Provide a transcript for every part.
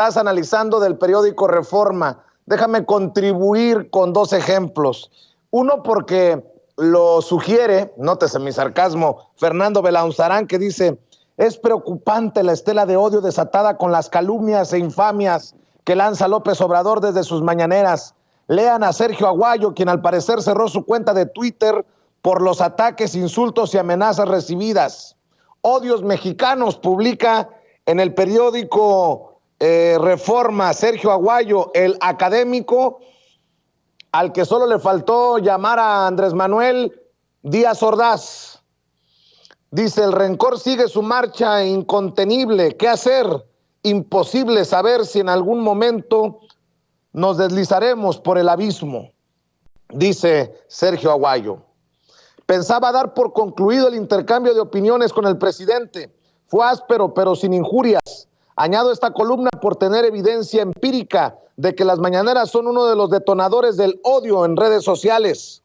estás analizando del periódico Reforma. Déjame contribuir con dos ejemplos. Uno, porque lo sugiere, nótese mi sarcasmo, Fernando Belaunzarán, que dice: es preocupante la estela de odio desatada con las calumnias e infamias que lanza López Obrador desde sus mañaneras. Lean a Sergio Aguayo, quien al parecer cerró su cuenta de Twitter por los ataques, insultos y amenazas recibidas. Odios mexicanos, publica en el periódico Reforma Sergio Aguayo, el académico al que solo le faltó llamar a Andrés Manuel Díaz Ordaz. Dice: el rencor sigue su marcha incontenible. ¿Qué hacer? Imposible saber si en algún momento nos deslizaremos por el abismo, dice Sergio Aguayo. Pensaba dar por concluido el intercambio de opiniones con el presidente. Fue áspero, pero sin injurias. Añado esta columna por tener evidencia empírica de que las mañaneras son uno de los detonadores del odio en redes sociales.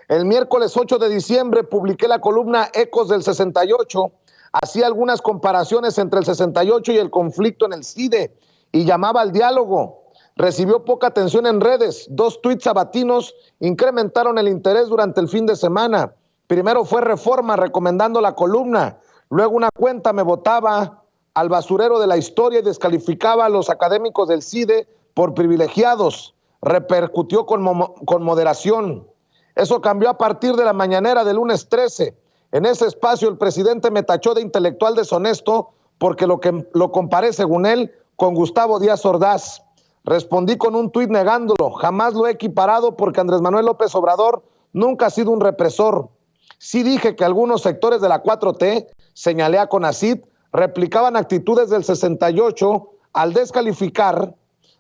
El miércoles 8 de diciembre publiqué la columna Ecos del 68. Hacía algunas comparaciones entre el 68 y el conflicto en el CIDE y llamaba al diálogo. Recibió poca atención en redes. 2 tuits sabatinos incrementaron el interés durante el fin de semana. Primero fue Reforma recomendando la columna. Luego una cuenta me botaba al basurero de la historia y descalificaba a los académicos del CIDE por privilegiados. Repercutió con moderación. Eso cambió a partir de la mañanera del lunes 13. En ese espacio el presidente me tachó de intelectual deshonesto porque lo comparé, según él, con Gustavo Díaz Ordaz. Respondí con un tuit negándolo. Jamás lo he equiparado porque Andrés Manuel López Obrador nunca ha sido un represor. Sí dije que algunos sectores de la 4T, señalé a CONACYT, replicaban actitudes del 68 al descalificar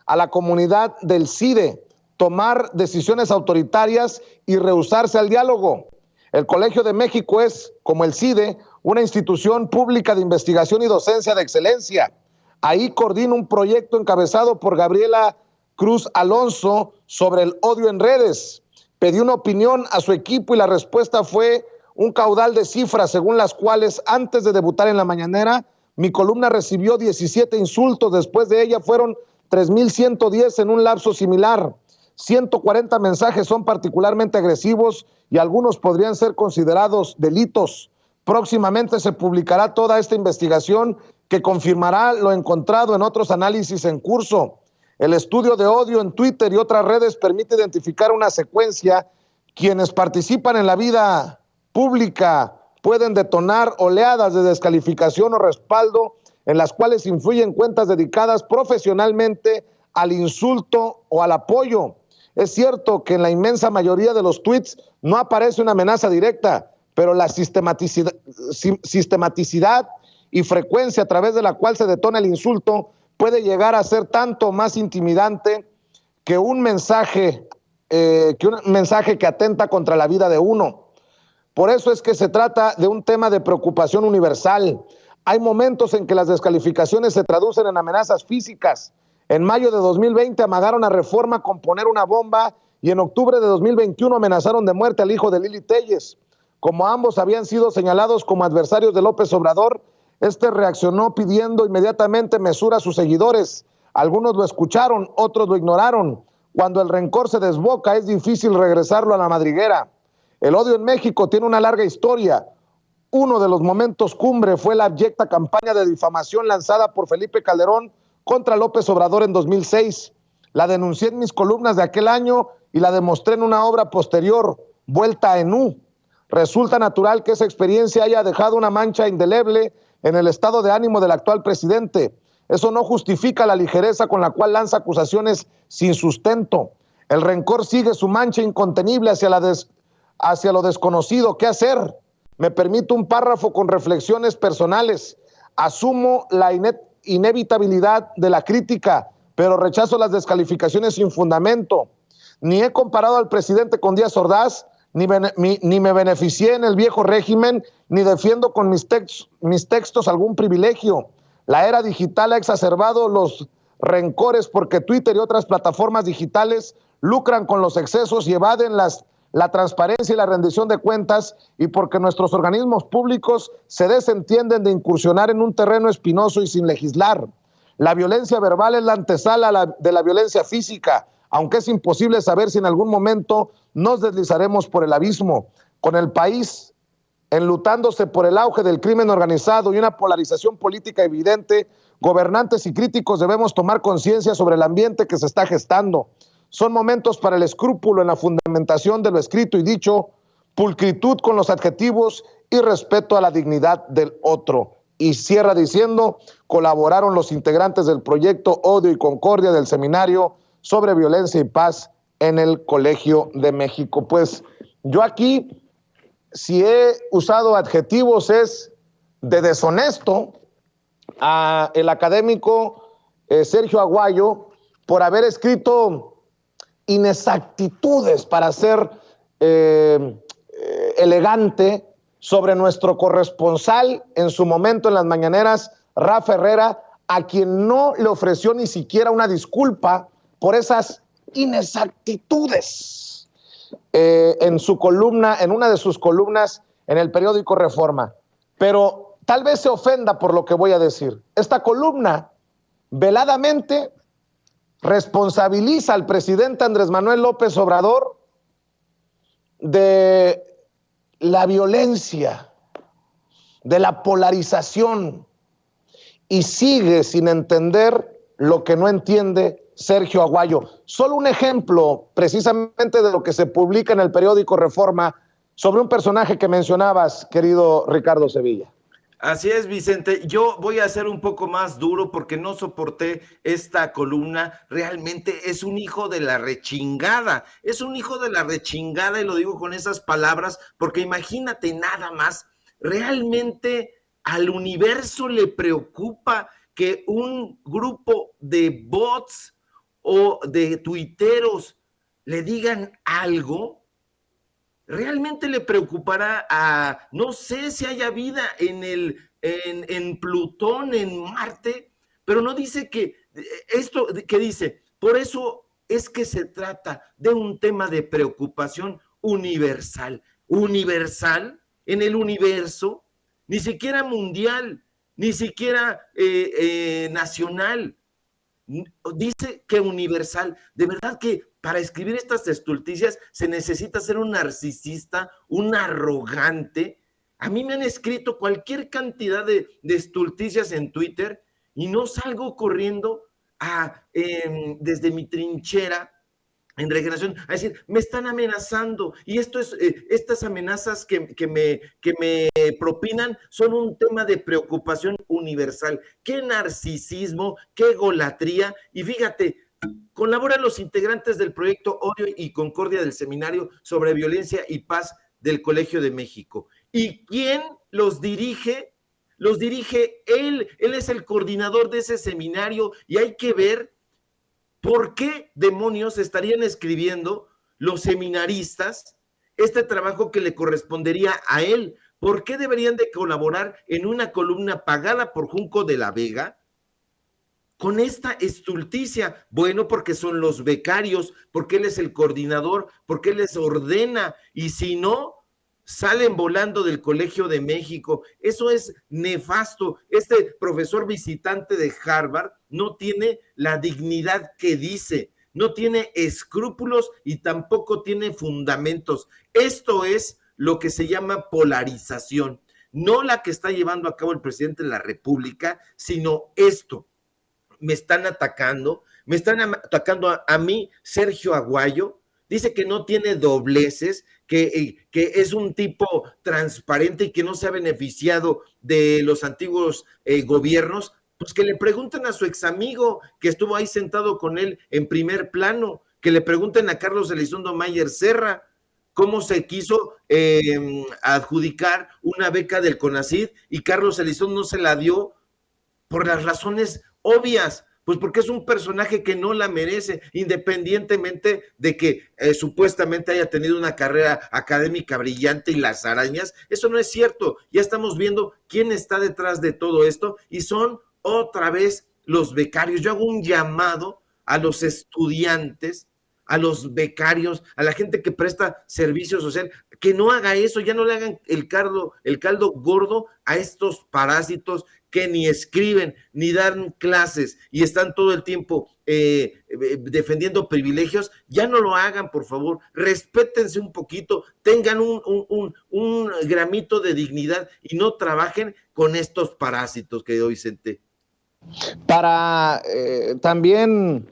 a la comunidad del CIDE, tomar decisiones autoritarias y rehusarse al diálogo. El Colegio de México es, como el CIDE, una institución pública de investigación y docencia de excelencia. Ahí coordina un proyecto encabezado por Gabriela Cruz Alonso sobre el odio en redes. Pedí una opinión a su equipo y la respuesta fue un caudal de cifras según las cuales, antes de debutar en la mañanera, mi columna recibió 17 insultos. Después de ella fueron 3,110 en un lapso similar. 140 mensajes son particularmente agresivos y algunos podrían ser considerados delitos. Próximamente se publicará toda esta investigación que confirmará lo encontrado en otros análisis en curso. El estudio de odio en Twitter y otras redes permite identificar una secuencia. Quienes participan en la vida pública pueden detonar oleadas de descalificación o respaldo en las cuales influyen cuentas dedicadas profesionalmente al insulto o al apoyo. Es cierto que en la inmensa mayoría de los tweets no aparece una amenaza directa, pero la sistematicidad y frecuencia a través de la cual se detona el insulto puede llegar a ser tanto más intimidante que un mensaje que atenta contra la vida de uno. Por eso es que se trata de un tema de preocupación universal. Hay momentos en que las descalificaciones se traducen en amenazas físicas. En mayo de 2020 amagaron a Reforma con poner una bomba y en octubre de 2021 amenazaron de muerte al hijo de Lili Téllez. Como ambos habían sido señalados como adversarios de López Obrador, este reaccionó pidiendo inmediatamente mesura a sus seguidores. Algunos lo escucharon, otros lo ignoraron. Cuando el rencor se desboca, es difícil regresarlo a la madriguera. El odio en México tiene una larga historia. Uno de los momentos cumbre fue la abyecta campaña de difamación lanzada por Felipe Calderón contra López Obrador en 2006. La denuncié en mis columnas de aquel año y la demostré en una obra posterior, Vuelta en U. Resulta natural que esa experiencia haya dejado una mancha indeleble en el estado de ánimo del actual presidente. Eso no justifica la ligereza con la cual lanza acusaciones sin sustento. El rencor sigue su mancha incontenible hacia lo desconocido. ¿Qué hacer? Me permito un párrafo con reflexiones personales. Asumo la inevitabilidad de la crítica, pero rechazo las descalificaciones sin fundamento. Ni he comparado al presidente con Díaz Ordaz, ni me beneficié en el viejo régimen, ni defiendo con mis textos algún privilegio. La era digital ha exacerbado los rencores porque Twitter y otras plataformas digitales lucran con los excesos y evaden la transparencia y la rendición de cuentas, y porque nuestros organismos públicos se desentienden de incursionar en un terreno espinoso y sin legislar. La violencia verbal es la antesala de la violencia física, aunque es imposible saber si en algún momento nos deslizaremos por el abismo. Con el país enlutándose por el auge del crimen organizado y una polarización política evidente, gobernantes y críticos debemos tomar conciencia sobre el ambiente que se está gestando. Son momentos para el escrúpulo en la fundamentación de lo escrito y dicho, pulcritud con los adjetivos y respeto a la dignidad del otro. Y cierra diciendo, colaboraron los integrantes del proyecto Odio y Concordia del Seminario sobre Violencia y Paz en el Colegio de México. Pues yo aquí, si he usado adjetivos, es de deshonesto a el académico Sergio Aguayo por haber escrito inexactitudes, para ser elegante, sobre nuestro corresponsal en su momento en las mañaneras, Rafa Herrera, a quien no le ofreció ni siquiera una disculpa por esas inexactitudes en su columna, en una de sus columnas en el periódico Reforma. Pero tal vez se ofenda por lo que voy a decir. Esta columna veladamente responsabiliza al presidente Andrés Manuel López Obrador de la violencia, de la polarización, y sigue sin entender lo que no entiende Sergio Aguayo. Solo un ejemplo precisamente de lo que se publica en el periódico Reforma sobre un personaje que mencionabas, querido Ricardo Sevilla. Así es, Vicente. Yo voy a ser un poco más duro porque no soporté esta columna. Realmente es un hijo de la rechingada. Es un hijo de la rechingada, y lo digo con esas palabras porque imagínate nada más. Realmente al universo le preocupa que un grupo de bots o de tuiteros le digan algo. ¿Realmente le preocupará a, no sé si haya vida en Plutón, en Marte? Pero no dice que, esto que dice, por eso es que se trata de un tema de preocupación universal. Universal en el universo, ni siquiera mundial, ni siquiera nacional. Dice que universal. De verdad que para escribir estas estulticias se necesita ser un narcisista, un arrogante. A mí me han escrito cualquier cantidad de estulticias en Twitter y no salgo corriendo desde mi trinchera en Regeneración a decir, me están amenazando, y estas amenazas que me propinan son un tema de preocupación universal. Qué narcisismo, qué egolatría. Y fíjate, colaboran los integrantes del proyecto Odio y Concordia del Seminario sobre Violencia y Paz del Colegio de México. ¿Y quién los dirige? Los dirige él es el coordinador de ese seminario, y hay que ver ¿por qué demonios estarían escribiendo los seminaristas este trabajo que le correspondería a él? ¿Por qué deberían de colaborar en una columna pagada por Junco de la Vega con esta estulticia? Bueno, porque son los becarios, porque él es el coordinador, porque él les ordena, y si no, salen volando del Colegio de México. Eso es nefasto. Este profesor visitante de Harvard no tiene la dignidad que dice, no tiene escrúpulos y tampoco tiene fundamentos. Esto es lo que se llama polarización, no la que está llevando a cabo el presidente de la República, sino esto. Me están atacando a mí, Sergio Aguayo. Dice que no tiene dobleces, que es un tipo transparente y que no se ha beneficiado de los antiguos gobiernos. Pues que le pregunten a su ex amigo que estuvo ahí sentado con él en primer plano, que le pregunten a Carlos Elizondo Mayer Serra cómo se quiso adjudicar una beca del CONACYT y Carlos Elizondo no se la dio por las razones obvias, pues porque es un personaje que no la merece, independientemente de que supuestamente haya tenido una carrera académica brillante y las arañas. Eso no es cierto. Ya estamos viendo quién está detrás de todo esto y son otra vez los becarios. Yo hago un llamado a los estudiantes, a los becarios, a la gente que presta servicio social, que no haga eso, ya no le hagan el caldo gordo a estos parásitos que ni escriben, ni dan clases y están todo el tiempo defendiendo privilegios. Ya no lo hagan, por favor, respétense un poquito, tengan un gramito de dignidad y no trabajen con estos parásitos, querido Vicente. Para también